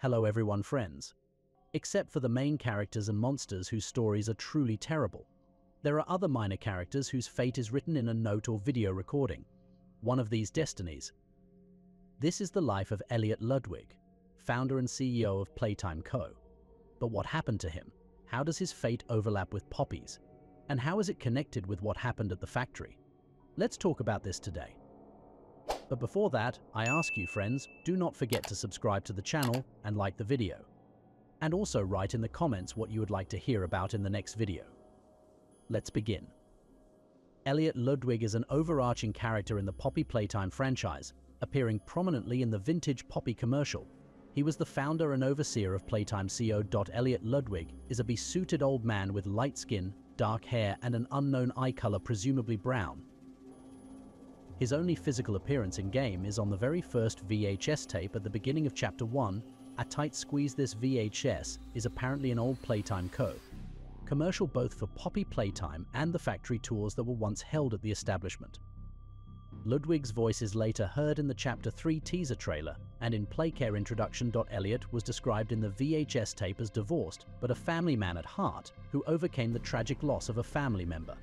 Hello everyone, friends. Except for the main characters and monsters whose stories are truly terrible, there are other minor characters whose fate is written in a note or video recording. One of these destinies. This is the life of Elliot Ludwig, founder and CEO of Playtime Co. But what happened to him? How does his fate overlap with Poppy's? And how is it connected with what happened at the factory? Let's talk about this today. But before that, I ask you, friends, do not forget to subscribe to the channel and like the video. And also write in the comments what you would like to hear about in the next video. Let's begin. Elliot Ludwig is an overarching character in the Poppy Playtime franchise, appearing prominently in the vintage Poppy commercial. He was the founder and overseer of Playtime Co. Elliot Ludwig is a besuited old man with light skin, dark hair, and an unknown eye color, presumably brown. His only physical appearance in-game is on the very first VHS tape at the beginning of Chapter 1. A tight squeeze. This VHS is apparently an old Playtime Co. commercial both for Poppy Playtime and the factory tours that were once held at the establishment. Ludwig's voice is later heard in the Chapter 3 teaser trailer, and in Playcare introduction. Elliot was described in the VHS tape as divorced, but a family man at heart who overcame the tragic loss of a family member.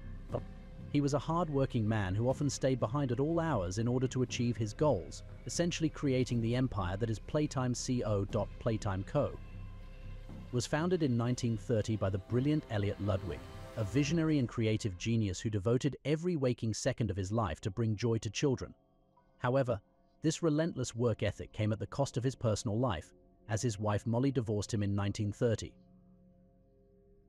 He was a hard-working man who often stayed behind at all hours in order to achieve his goals, essentially creating the empire that is Playtime Co. Playtime Co. was founded in 1930 by the brilliant Elliot Ludwig, a visionary and creative genius who devoted every waking second of his life to bring joy to children. However, this relentless work ethic came at the cost of his personal life, as his wife Molly divorced him in 1930.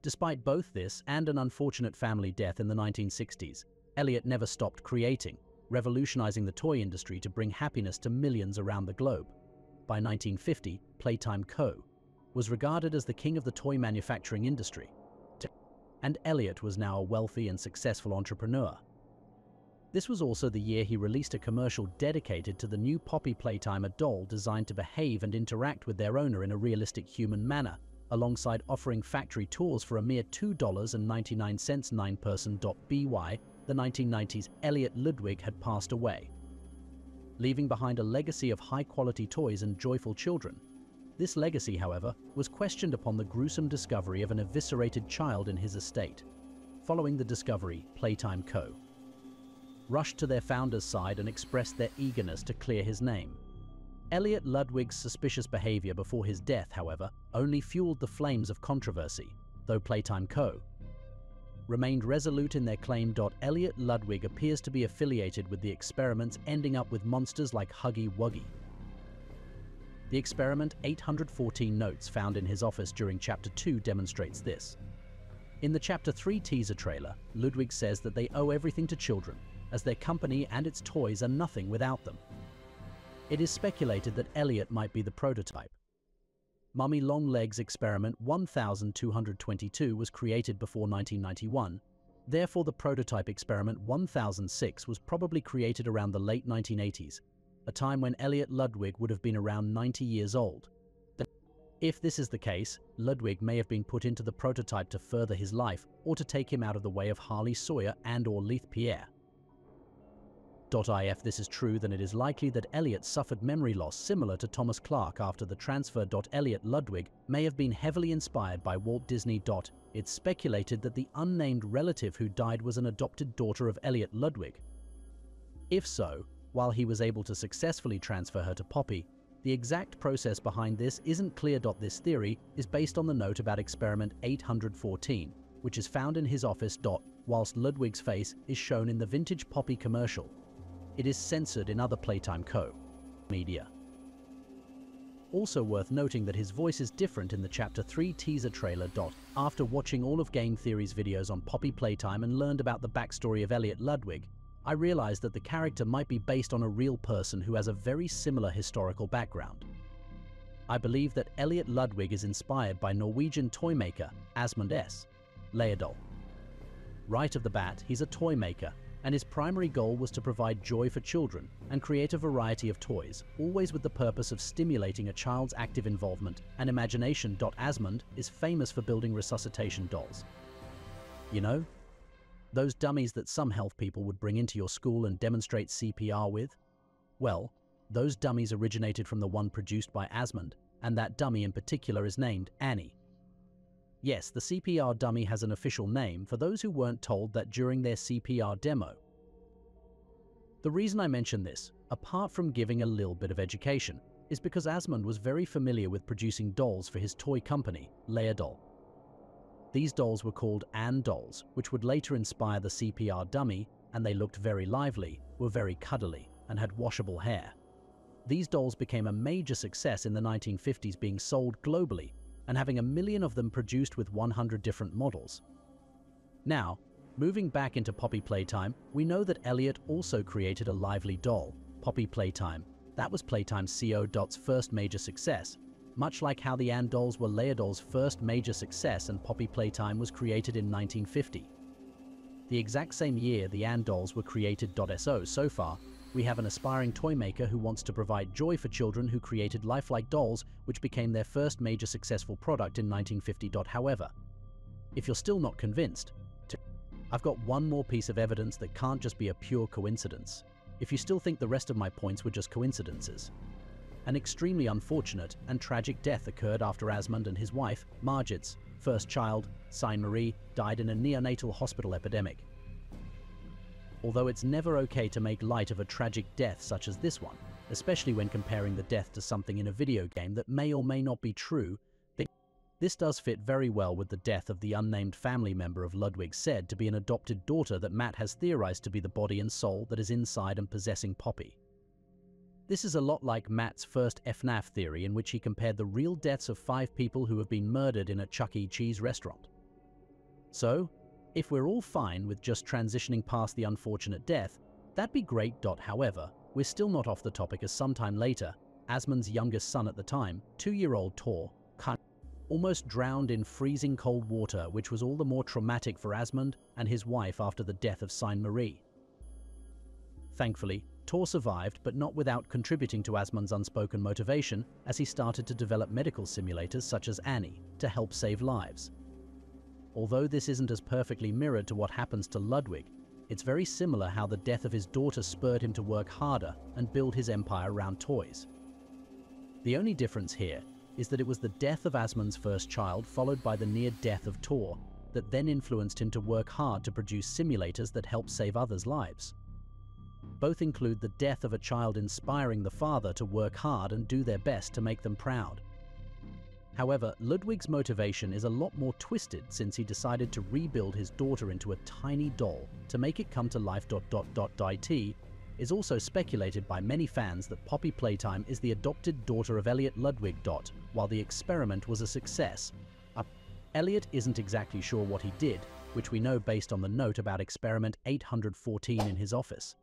Despite both this and an unfortunate family death in the 1960s, Elliot never stopped creating, revolutionizing the toy industry to bring happiness to millions around the globe. By 1950, Playtime Co. was regarded as the king of the toy manufacturing industry, and Elliot was now a wealthy and successful entrepreneur. This was also the year he released a commercial dedicated to the new Poppy Playtime, a doll designed to behave and interact with their owner in a realistic human manner, alongside offering factory tours for a mere $2.99 9-person. By the 1990s, Elliot Ludwig had passed away, leaving behind a legacy of high-quality toys and joyful children. This legacy, however, was questioned upon the gruesome discovery of an eviscerated child in his estate. Following the discovery, Playtime Co. rushed to their founder's side and expressed their eagerness to clear his name. Elliot Ludwig's suspicious behavior before his death, however, only fueled the flames of controversy, though Playtime Co. remained resolute in their claim. Elliot Ludwig appears to be affiliated with the experiments, ending up with monsters like Huggy Wuggy. The experiment 814 notes found in his office during Chapter 2 demonstrates this. In the Chapter 3 teaser trailer, Ludwig says that they owe everything to children, as their company and its toys are nothing without them. It is speculated that Elliot might be the prototype. Mummy Longlegs experiment 1222 was created before 1991, therefore the prototype experiment 1006 was probably created around the late 1980s, a time when Elliot Ludwig would have been around 90 years old. If this is the case, Ludwig may have been put into the prototype to further his life or to take him out of the way of Harley Sawyer and/or Leith Pierre. If this is true, then it is likely that Elliot suffered memory loss similar to Thomas Clark after the transfer. Elliot Ludwig may have been heavily inspired by Walt Disney. It's speculated that the unnamed relative who died was an adopted daughter of Elliot Ludwig. If so, while he was able to successfully transfer her to Poppy, the exact process behind this isn't clear. This theory is based on the note about experiment 814, which is found in his office. Whilst Ludwig's face is shown in the vintage Poppy commercial, it is censored in other Playtime Co. media. Also worth noting that his voice is different in the Chapter 3 teaser trailer. After watching all of Game Theory's videos on Poppy Playtime and learned about the backstory of Elliot Ludwig, I realized that the character might be based on a real person who has a very similar historical background. I believe that Elliot Ludwig is inspired by Norwegian toy maker Asmund S. Leodol. Right off the bat, he's a toy maker, and his primary goal was to provide joy for children and create a variety of toys, always with the purpose of stimulating a child's active involvement and imagination. Asmund is famous for building resuscitation dolls. You know, those dummies that some health people would bring into your school and demonstrate CPR with? Well, those dummies originated from the one produced by Asmund and that dummy in particular is named Annie. Yes, the CPR dummy has an official name for those who weren't told that during their CPR demo. The reason I mention this, apart from giving a little bit of education, is because Asmund was very familiar with producing dolls for his toy company, Leodoll. These dolls were called Ann dolls, which would later inspire the CPR dummy, and they looked very lively, were very cuddly, and had washable hair. These dolls became a major success in the 1950s, being sold globally, and having 1 million of them produced with 100 different models. Now, moving back into Poppy Playtime, we know that Elliot also created a lively doll, Poppy Playtime. That was Playtime Co.'s first major success, much like how the Ann dolls were Leodoll's first major success and Poppy Playtime was created in 1950. The exact same year the Ann dolls were created. So far, we have an aspiring toy maker who wants to provide joy for children who created lifelike dolls, which became their first major successful product in 1950. However, if you're still not convinced, I've got one more piece of evidence that can't just be a pure coincidence. If you still think the rest of my points were just coincidences. An extremely unfortunate and tragic death occurred after Asmund and his wife, Margit's first child, Signe-Marie, died in a neonatal hospital epidemic. Although it's never okay to make light of a tragic death such as this one, especially when comparing the death to something in a video game that may or may not be true, this does fit very well with the death of the unnamed family member of Ludwig, said to be an adopted daughter that Matt has theorized to be the body and soul that is inside and possessing Poppy. This is a lot like Matt's first FNAF theory, in which he compared the real deaths of 5 people who have been murdered in a Chuck E. Cheese restaurant. So, if we're all fine with just transitioning past the unfortunate death, that'd be great. However, we're still not off the topic, as sometime later, Asmund's youngest son at the time, 2-year-old Tor, almost drowned in freezing cold water, which was all the more traumatic for Asmund and his wife after the death of Signe-Marie. Thankfully, Tor survived, but not without contributing to Asmund's unspoken motivation as he started to develop medical simulators such as Annie to help save lives. Although this isn't as perfectly mirrored to what happens to Ludwig, it's very similar how the death of his daughter spurred him to work harder and build his empire around toys. The only difference here is that it was the death of Asmund's first child followed by the near death of Tor that then influenced him to work hard to produce simulators that help save others' lives. Both include the death of a child inspiring the father to work hard and do their best to make them proud. However, Ludwig's motivation is a lot more twisted, since he decided to rebuild his daughter into a tiny doll to make it come to life. It is also speculated by many fans that Poppy Playtime is the adopted daughter of Elliot Ludwig. While the experiment was a success, Elliot isn't exactly sure what he did, which we know based on the note about experiment 814 in his office.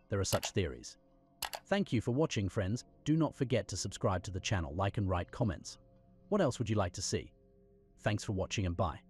There are such theories. Thank you for watching, friends. Do not forget to subscribe to the channel, like and write comments. What else would you like to see? Thanks for watching and bye.